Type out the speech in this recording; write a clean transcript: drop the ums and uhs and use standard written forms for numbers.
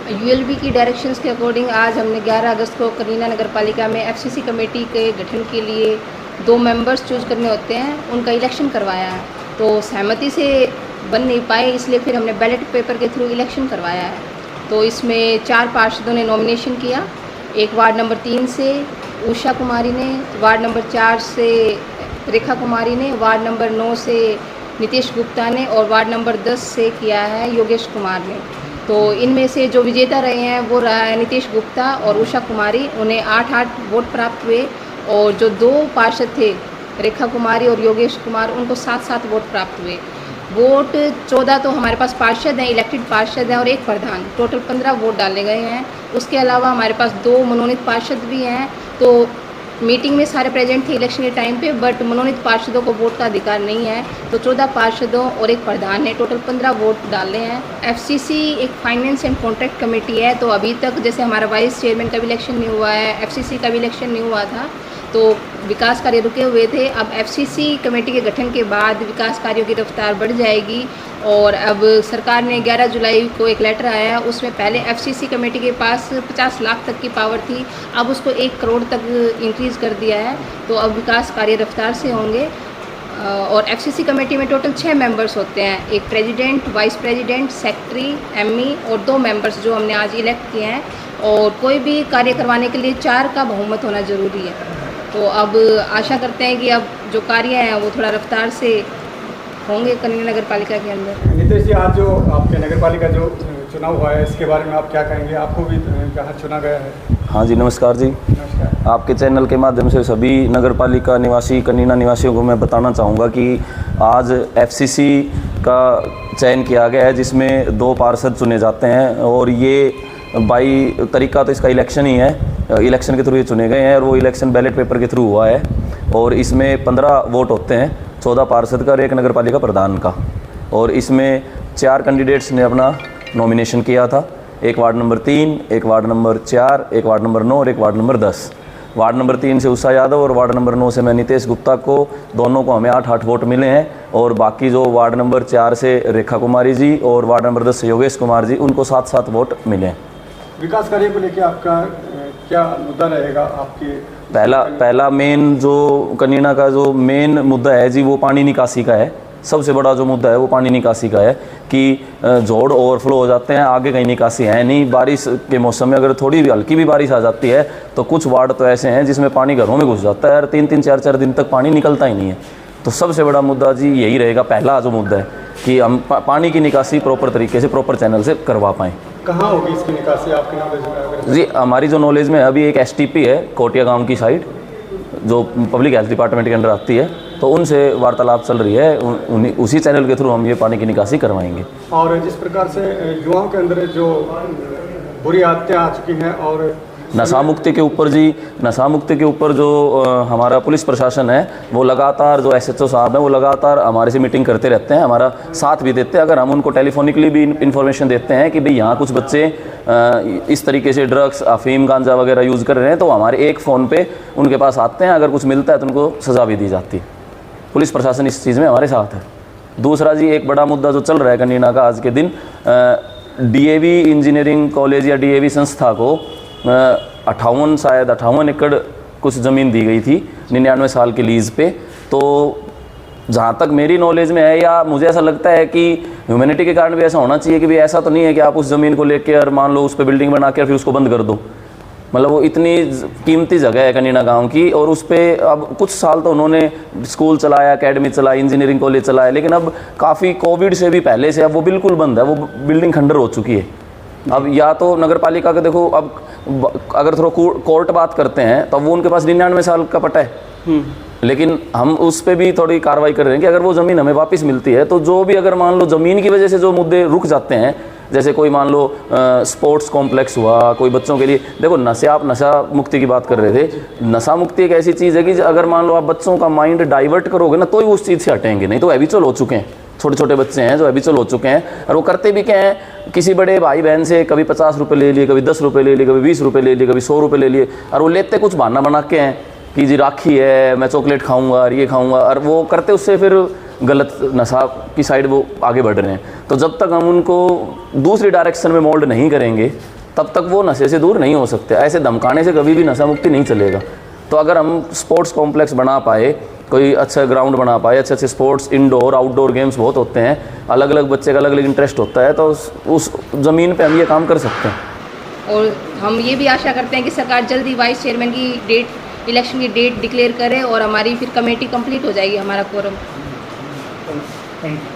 ULB की directions के according आज हमने 11 अगस्त को कनीना नगर पालिका में एफसीसी कमेटी के गठन के लिए 2 मेंबर्स चूज़ करने होते हैं, उनका इलेक्शन करवाया है। तो सहमति से बन नहीं पाए, इसलिए फिर हमने बैलेट पेपर के थ्रू इलेक्शन करवाया है। तो इसमें 4 पार्षदों ने नॉमिनेशन किया। एक वार्ड नंबर 3 से उषा कुमारी ने, वार्ड नंबर 4 से रेखा कुमारी ने, वार्ड नंबर 9 से नितेश गुप्ता ने और वार्ड नंबर 10 से किया है योगेश कुमार ने। तो इनमें से जो विजेता रहे हैं वो रहा है नितेश गुप्ता और उषा कुमारी, उन्हें 8-8 वोट प्राप्त हुए। और जो 2 पार्षद थे रेखा कुमारी और योगेश कुमार, उनको 7-7 वोट प्राप्त हुए। वोट 14 तो हमारे पास पार्षद हैं, इलेक्टेड पार्षद हैं और 1 प्रधान, टोटल 15 वोट डाले गए हैं। उसके अलावा हमारे पास 2 मनोनीत पार्षद भी हैं। तो मीटिंग में सारे प्रेजेंट थे इलेक्शन के टाइम पे, बट मनोनीत पार्षदों को वोट का अधिकार नहीं है। तो 14 पार्षदों और 1 प्रधान ने टोटल 15 वोट डाले हैं। एफसीसी एक फाइनेंस एंड कॉन्ट्रैक्ट कमेटी है, तो अभी तक जैसे हमारा वाइस चेयरमैन का भी इलेक्शन नहीं हुआ है, एफसीसी का भी इलेक्शन नहीं हुआ था, तो विकास कार्य रुके हुए थे। अब एफसीसी कमेटी के गठन के बाद विकास कार्यों की रफ्तार बढ़ जाएगी। और अब सरकार ने 11 जुलाई को एक लेटर आया है, उसमें पहले एफसीसी कमेटी के पास 50 लाख तक की पावर थी, अब उसको 1 करोड़ तक इंक्रीज़ कर दिया है। तो अब विकास कार्य रफ्तार से होंगे। और एफसीसी कमेटी में टोटल 6 मेंबर्स होते हैं, एक president, vice president, secretary, ME और 2 मेंबर्स जो हमने आज इलेक्ट किए हैं। और कोई भी कार्य करवाने के लिए 4 का बहुमत होना ज़रूरी है। तो अब आशा करते हैं कि अब जो कार्य हैं वो थोड़ा रफ्तार से होंगे कनीना नगर पालिका के अंदर। नितेश जी, आज जो आपके नगर पालिका जो चुनाव हुआ है, इसके बारे में आप क्या कहेंगे? आपको भी कहाँ चुना गया है? हाँ जी, नमस्कार जी। नमस्कार। आपके चैनल के माध्यम से सभी नगर पालिका निवासी, कनीना निवासियों को मैं बताना चाहूँगा कि आज एफसीसी का चयन किया गया है, जिसमें 2 पार्षद चुने जाते हैं। और ये बाई तरीका तो इसका इलेक्शन ही है, इलेक्शन के थ्रू ये चुने गए हैं और वो इलेक्शन बैलेट पेपर के थ्रू हुआ है। और इसमें 15 वोट होते हैं, 14 पार्षद का और 1 नगर पालिका प्रधान का। और इसमें 4 कैंडिडेट्स ने अपना नॉमिनेशन किया था, एक वार्ड नंबर 3, एक वार्ड नंबर 4, एक वार्ड नंबर 9 और एक वार्ड नंबर 10। वार्ड नंबर 3 से उषा यादव और वार्ड नंबर 9 से मैं नितेश गुप्ता को, दोनों को हमें 8-8 वोट मिले हैं। और बाकी जो वार्ड नंबर 4 से रेखा कुमारी जी और वार्ड नंबर 10 से योगेश कुमार जी, उनको 7-7 वोट मिले हैं। विकास कार्य को लेकर आपका क्या मुद्दा रहेगा? आपकी पहला मेन जो कनीना का जो मेन मुद्दा है जी, वो पानी निकासी का है। सबसे बड़ा जो मुद्दा है वो पानी निकासी का है कि जोड़ ओवरफ्लो हो जाते हैं, आगे कहीं निकासी है नहीं। बारिश के मौसम में अगर थोड़ी भी हल्की भी बारिश आ जाती है तो कुछ वार्ड तो ऐसे हैं जिसमें पानी घरों में घुस जाता है और 3-3, 4-4 दिन तक पानी निकलता ही नहीं है। तो सबसे बड़ा मुद्दा जी यही रहेगा, पहला जो मुद्दा है कि हम पानी की निकासी प्रॉपर तरीके से, प्रॉपर चैनल से करवा पाएँ। कहाँ होगी इसकी निकासी आपके नॉलेज में? जी, हमारी जो नॉलेज में अभी एक एसटीपी है कोटिया गांव की साइड, जो पब्लिक हेल्थ डिपार्टमेंट के अंडर आती है, तो उनसे वार्तालाप चल रही है। उसी चैनल के थ्रू हम ये पानी की निकासी करवाएंगे। और जिस प्रकार से युवाओं के अंदर जो बुरी आदतें आ चुकी हैं और नशा मुक्ति के ऊपर जी, नशा मुक्ति के ऊपर जो हमारा पुलिस प्रशासन है वो लगातार, जो एसएचओ साहब हैं वो लगातार हमारे से मीटिंग करते रहते हैं, हमारा साथ भी देते हैं। अगर हम उनको टेलीफोनिकली भी इन्फॉर्मेशन देते हैं कि भाई यहाँ कुछ बच्चे इस तरीके से ड्रग्स, अफीम, गांजा वगैरह यूज़ कर रहे हैं, तो हमारे एक फ़ोन पे उनके पास आते हैं। अगर कुछ मिलता है तो उनको सज़ा भी दी जाती है। पुलिस प्रशासन इस चीज़ में हमारे साथ है। दूसरा जी, एक बड़ा मुद्दा जो चल रहा है कनीना का आज के दिन, डीएवी इंजीनियरिंग कॉलेज या डीएवी संस्था को 58 एकड़ कुछ ज़मीन दी गई थी 99 साल के लीज़ पे। तो जहाँ तक मेरी नॉलेज में है, या मुझे ऐसा लगता है कि ह्यूमैनिटी के कारण भी ऐसा होना चाहिए कि भाई ऐसा तो नहीं है कि आप उस ज़मीन को लेकर और मान लो उस पर बिल्डिंग बना के फिर उसको बंद कर दो। मतलब वो इतनी कीमती जगह है कनीना गांव की, और उस पर अब कुछ साल तो उन्होंने स्कूल चलाया, एकेडमी चलाई, इंजीनियरिंग कॉलेज चलाया, लेकिन अब काफ़ी कोविड से भी पहले से अब वो बिल्कुल बंद है, वो बिल्डिंग खंडर हो चुकी है। अब या तो नगर पालिका का देखो, अब अगर थोड़ा कोर्ट बात करते हैं तो वो उनके पास 99 साल का पट्टा है, लेकिन हम उस पर भी थोड़ी कार्रवाई कर रहे हैं कि अगर वो ज़मीन हमें वापस मिलती है तो जो भी, अगर मान लो ज़मीन की वजह से जो मुद्दे रुक जाते हैं, जैसे कोई मान लो स्पोर्ट्स कॉम्प्लेक्स हुआ, कोई बच्चों के लिए, देखो नशे, आप नशा मुक्ति की बात कर रहे थे, नशा मुक्ति एक ऐसी चीज़ है कि अगर मान लो आप बच्चों का माइंड डाइवर्ट करोगे ना तो ही उस चीज़ से हटेंगे, नहीं तो हैबिचुअल हो चुके हैं। छोटे छोटे बच्चे हैं जो हैबिचुअल हो चुके हैं, और वो करते भी क्या हैं, किसी बड़े भाई बहन से कभी 50 रुपये ले लिए, कभी 10 रुपये ले लिए, कभी 20 रुपये ले लिए, कभी 100 रुपये ले लिए, और वो लेते कुछ बहाना बना के हैं कि जी राखी है, मैं चॉकलेट खाऊंगा और ये खाऊंगा, और वो करते उससे फिर गलत नशा की साइड वो आगे बढ़ रहे हैं। तो जब तक हम उनको दूसरी डायरेक्शन में मोल्ड नहीं करेंगे तब तक वो नशे से दूर नहीं हो सकते। ऐसे धमकाने से कभी भी नशा मुक्ति नहीं चलेगा। तो अगर हम स्पोर्ट्स कॉम्प्लेक्स बना पाए, कोई अच्छा ग्राउंड बना पाए, अच्छे अच्छे स्पोर्ट्स इंडोर आउटडोर गेम्स बहुत होते हैं, अलग अलग बच्चे का अलग अलग इंटरेस्ट होता है, तो उस ज़मीन पे हम ये काम कर सकते हैं। और हम ये भी आशा करते हैं कि सरकार जल्दी वाइस चेयरमैन की डेट, इलेक्शन की डेट डिक्लेयर करे और हमारी फिर कमेटी कंप्लीट हो जाएगी, हमारा कोरम। Thank you.